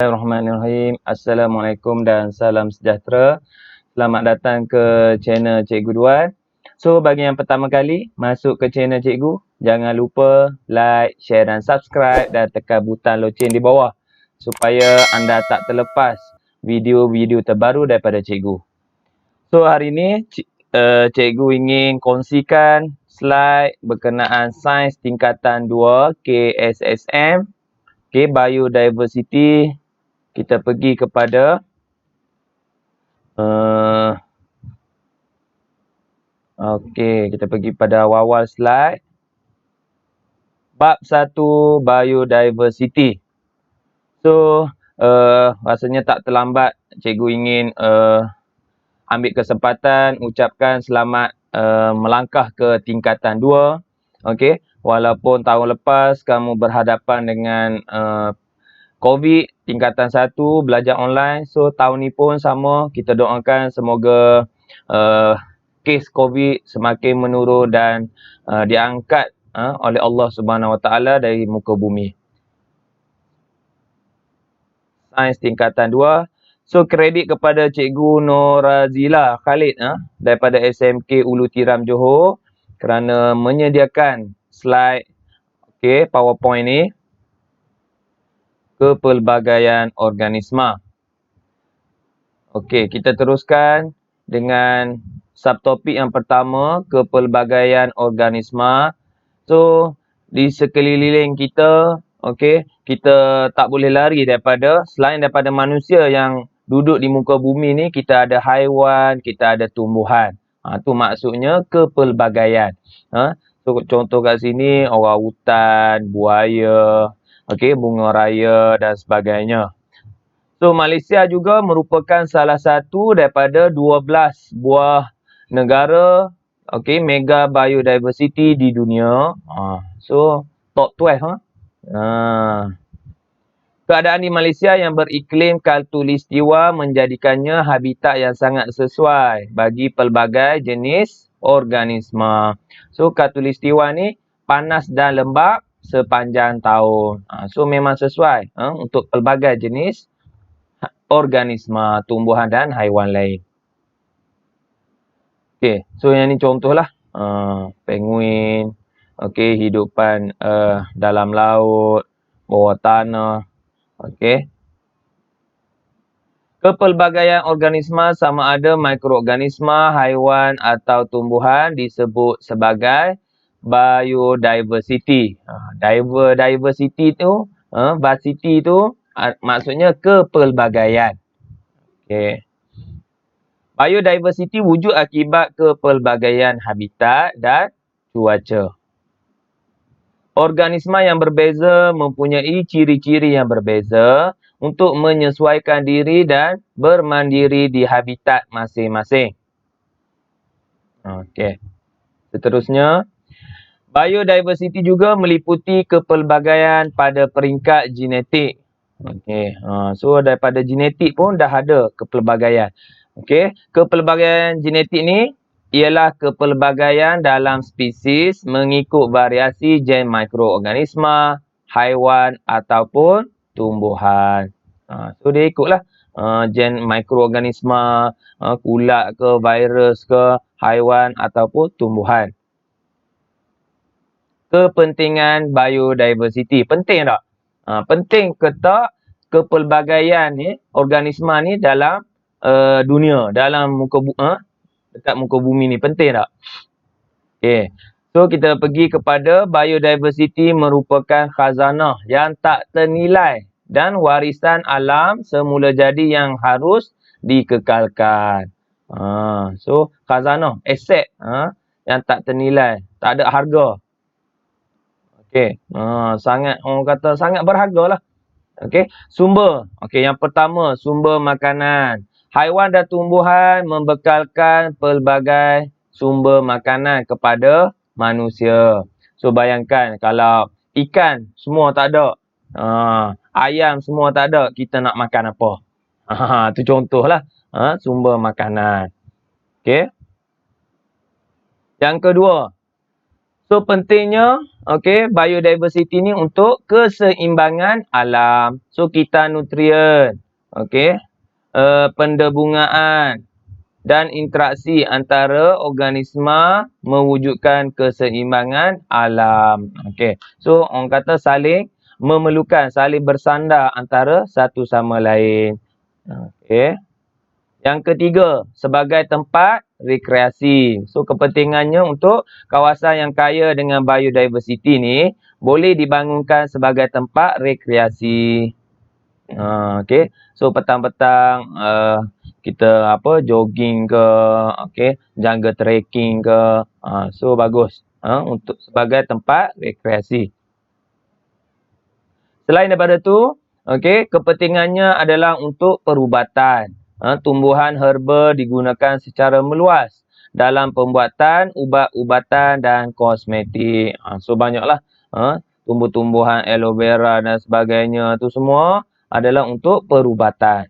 Bismillahirrahmanirrahim. Assalamualaikum dan salam sejahtera. Selamat datang ke channel Cikgu Duan. So, bagi yang pertama kali masuk ke channel Cikgu, jangan lupa like, share dan subscribe dan tekan butang loceng di bawah supaya anda tak terlepas video-video terbaru daripada Cikgu. So, hari ini Cikgu ingin kongsikan slide berkenaan sains tingkatan 2 KSSM, Biodiversity. Kita pergi kepada kita pergi pada awal slide. Bab 1 Biodiversity. So, rasanya tak terlambat cikgu ingin ambil kesempatan ucapkan selamat melangkah ke tingkatan 2. Okey, walaupun tahun lepas kamu berhadapan dengan COVID tingkatan 1 belajar online. So tahun ni pun sama, kita doakan semoga kes COVID semakin menurun dan diangkat oleh Allah Subhanahu Wa Taala dari muka bumi. Sains tingkatan 2. So kredit kepada Cikgu Norazila Khalid daripada SMK Ulu Tiram Johor kerana menyediakan slide PowerPoint ni. Kepelbagaian organisma. Okey, kita teruskan dengan subtopik yang pertama, kepelbagaian organisma. So, di sekeliling kita, kita tak boleh lari daripada, selain daripada manusia yang duduk di muka bumi ni, kita ada haiwan, kita ada tumbuhan. Tu maksudnya kepelbagaian. So, contoh kat sini, orang hutan, buaya, bunga raya dan sebagainya. So, Malaysia juga merupakan salah satu daripada 12 buah negara mega biodiversity di dunia. So, top 12. Keadaan di Malaysia yang beriklim khatulistiwa menjadikannya habitat yang sangat sesuai bagi pelbagai jenis organisma. So, khatulistiwa ni panas dan lembap sepanjang tahun. So, memang sesuai untuk pelbagai jenis organisma, tumbuhan dan haiwan lain. Okey, so yang ni contohlah. Penguin, hidupan dalam laut, bawah tanah. Kepelbagaian organisma sama ada mikroorganisma, haiwan atau tumbuhan disebut sebagai biodiversity. Diversity tu, varsity tu maksudnya kepelbagaian. Biodiversity wujud akibat kepelbagaian habitat dan cuaca. Organisma yang berbeza mempunyai ciri-ciri yang berbeza untuk menyesuaikan diri dan bermandiri di habitat masing-masing. Seterusnya, biodiversity juga meliputi kepelbagaian pada peringkat genetik. So daripada genetik pun dah ada kepelbagaian. Kepelbagaian genetik ni ialah kepelbagaian dalam spesies mengikut variasi gen mikroorganisma, haiwan ataupun tumbuhan. So dia ikutlah gen mikroorganisma, kulat ke, virus ke, haiwan ataupun tumbuhan. Kepentingan biodiversity. Penting tak? Penting ke tak kepelbagaian ni, organisma ni dalam dunia, dalam dekat muka bumi ni. Penting tak? So kita pergi kepada biodiversity merupakan khazanah yang tak ternilai dan warisan alam semula jadi yang harus dikekalkan. So khazanah, aset yang tak ternilai, tak ada harga. Sangat, orang kata sangat berharga lah. Sumber. Yang pertama, sumber makanan. Haiwan dan tumbuhan membekalkan pelbagai sumber makanan kepada manusia. So bayangkan kalau ikan semua tak ada, ayam semua tak ada, kita nak makan apa? Tu contohlah sumber makanan. Yang kedua, So, pentingnya, biodiversity ni untuk keseimbangan alam. So, kita nutrien, pendebungaan dan interaksi antara organisma mewujudkan keseimbangan alam. So, orang kata saling memerlukan, saling bersandar antara satu sama lain. Yang ketiga, sebagai tempat rekreasi. So, kepentingannya untuk kawasan yang kaya dengan biodiversity ni boleh dibangunkan sebagai tempat rekreasi. So, petang-petang kita jogging ke, jaga trekking ke. So, bagus untuk sebagai tempat rekreasi. Selain daripada tu, kepentingannya adalah untuk perubatan. Tumbuhan herba digunakan secara meluas dalam pembuatan ubat-ubatan dan kosmetik. So, banyaklah tumbuh-tumbuhan aloe vera dan sebagainya tu semua adalah untuk perubatan.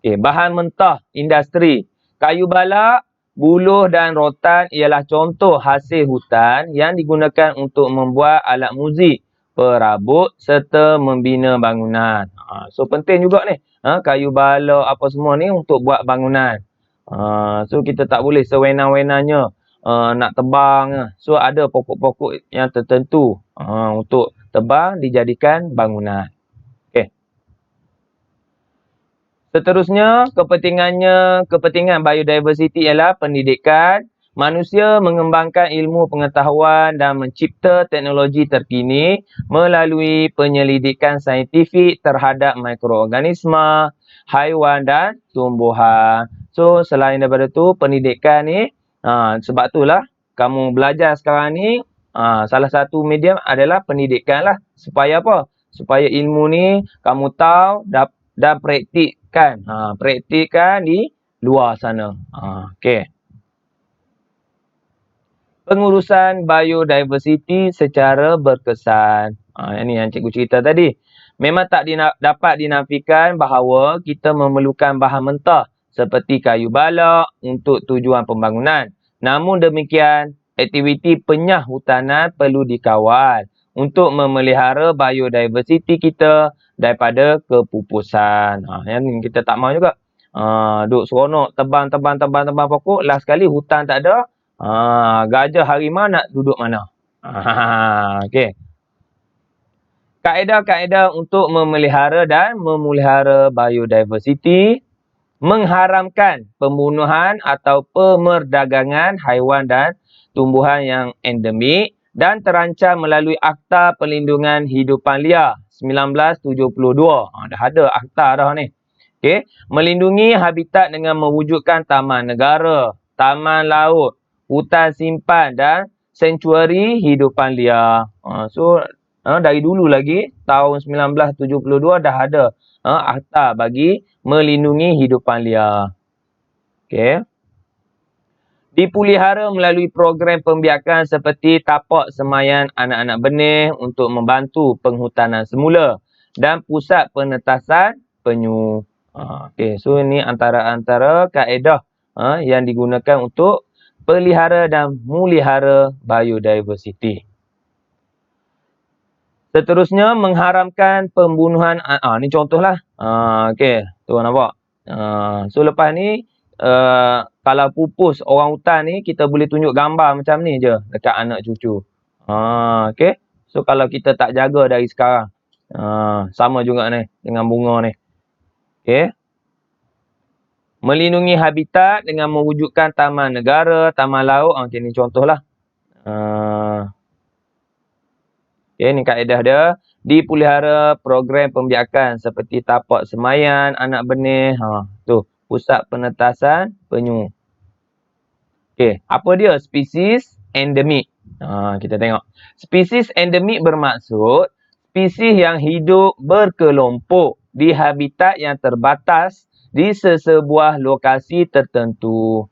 Bahan mentah industri. Kayu balak, buluh dan rotan ialah contoh hasil hutan yang digunakan untuk membuat alat muzik, perabot serta membina bangunan. So, penting juga ni. Kayu balak apa semua ni untuk buat bangunan. So, kita tak boleh sewenang-wenangnya nak tebang. So, ada pokok-pokok yang tertentu untuk tebang dijadikan bangunan. Seterusnya, kepentingan biodiversity ialah pendidikan. Manusia mengembangkan ilmu pengetahuan dan mencipta teknologi terkini melalui penyelidikan saintifik terhadap mikroorganisma, haiwan dan tumbuhan. So, selain daripada tu, pendidikan ni, sebab itulah kamu belajar sekarang ni, salah satu medium adalah pendidikan lah. Supaya apa? Supaya ilmu ni kamu tahu dan praktikkan. Praktikkan di luar sana. Pengurusan biodiversity secara berkesan. Ini yang cikgu cerita tadi. Memang tak dapat dinafikan bahawa kita memerlukan bahan mentah seperti kayu balak untuk tujuan pembangunan. Namun demikian, aktiviti penyah hutanan perlu dikawal untuk memelihara biodiversity kita daripada kepupusan. Yang kita tak mahu juga. Duk seronok tebang pokok, last sekali hutan tak ada. Gajah harimau nak duduk mana? Kaedah-kaedah untuk memelihara dan memelihara biodiversity. Mengharamkan pembunuhan atau pemerdagangan haiwan dan tumbuhan yang endemik dan terancam melalui Akta Perlindungan Hidupan Liar 1972. Dah ada akta dah ni. Melindungi habitat dengan mewujudkan taman negara, taman laut, hutan simpan dan sanctuary hidupan liar. So, dari dulu lagi, tahun 1972 dah ada akta bagi melindungi hidupan liar. Dipelihara melalui program pembiakan seperti tapak semayan anak-anak benih untuk membantu penghutanan semula dan pusat penetasan penyu. So ini antara kaedah yang digunakan untuk pelihara dan melihara biodiversity. Seterusnya, mengharamkan pembunuhan. Ni contohlah. Tu nampak. So, lepas ni, kalau pupus orang hutan ni, kita boleh tunjuk gambar macam ni je dekat anak cucu. So, kalau kita tak jaga dari sekarang, sama juga ni dengan bunga ni. Melindungi habitat dengan mewujudkan taman negara, taman laut. Ni contohlah. Ni kaedah dia. Dipelihara program pembiakan seperti tapak semayan, anak benih. Tu, pusat penetasan penyu. Apa dia? Spesies endemik. Kita tengok. Spesies endemik bermaksud spesies yang hidup berkelompok di habitat yang terbatas di sesebuah lokasi tertentu.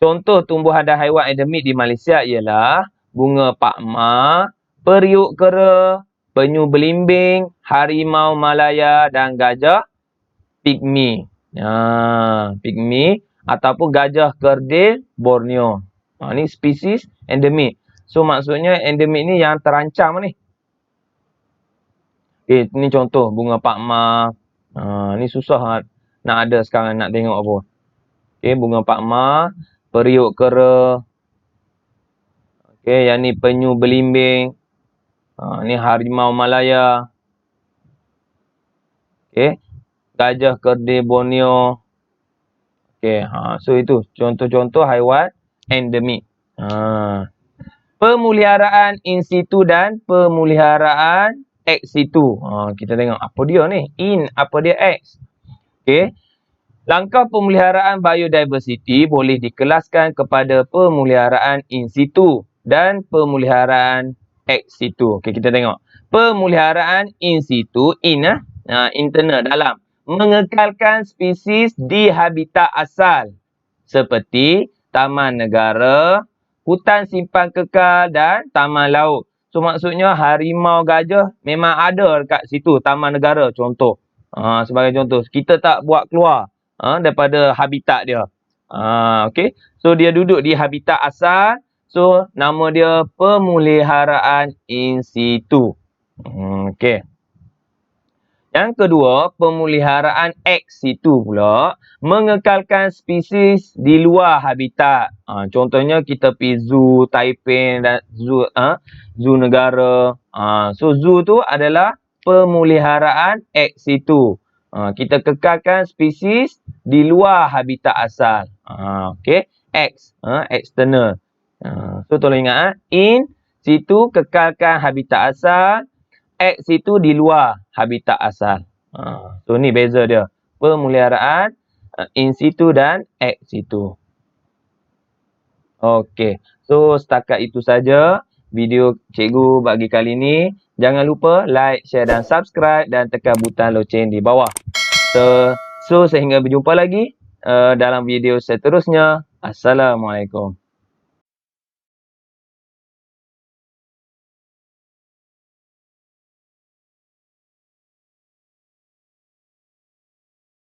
Contoh tumbuhan dan haiwan endemik di Malaysia ialah bunga pakma, periuk kera, penyu belimbing, harimau Malaya dan gajah pigmi. Pigmi ataupun gajah kerdil Borneo. Ni spesies endemik. So maksudnya endemik ni yang terancam ni. Ni contoh bunga pakma. Ni susah nak ada sekarang, nak tengok apa. Bunga pakma, periuk kera. Yang ni penyu belimbing. Ni harimau Malaya. Gajah kerdil Borneo. So itu contoh-contoh haiwan endemik. Pemeliharaan in situ dan pemeliharaan ex situ. Kita tengok apa dia ni. In, apa dia ex. Langkah pemeliharaan biodiversity boleh dikelaskan kepada pemeliharaan in situ dan pemeliharaan ex situ. Kita tengok. Pemeliharaan in situ, internal, dalam. Mengekalkan spesies di habitat asal. Seperti taman negara, hutan simpan kekal dan taman laut. So maksudnya harimau gajah memang ada dekat situ, taman negara contoh. Sebagai contoh, kita tak buat keluar daripada habitat dia. So dia duduk di habitat asal. So nama dia pemeliharaan in situ. Yang kedua, pemeliharaan ex situ pula mengekalkan spesies di luar habitat. Contohnya kita pergi zoo Taipei dan zoo negara. So zoo tu adalah pemeliharaan ex situ. Kita kekalkan spesies di luar habitat asal. Ex, external. So tolong ingat, in situ kekalkan habitat asal. Ex itu di luar habitat asal. So ni beza dia. Pemeliharaan in situ dan ex situ. So setakat itu saja video cikgu bagi kali ni. Jangan lupa like, share dan subscribe dan tekan butang loceng di bawah. So sehingga berjumpa lagi dalam video seterusnya. Assalamualaikum.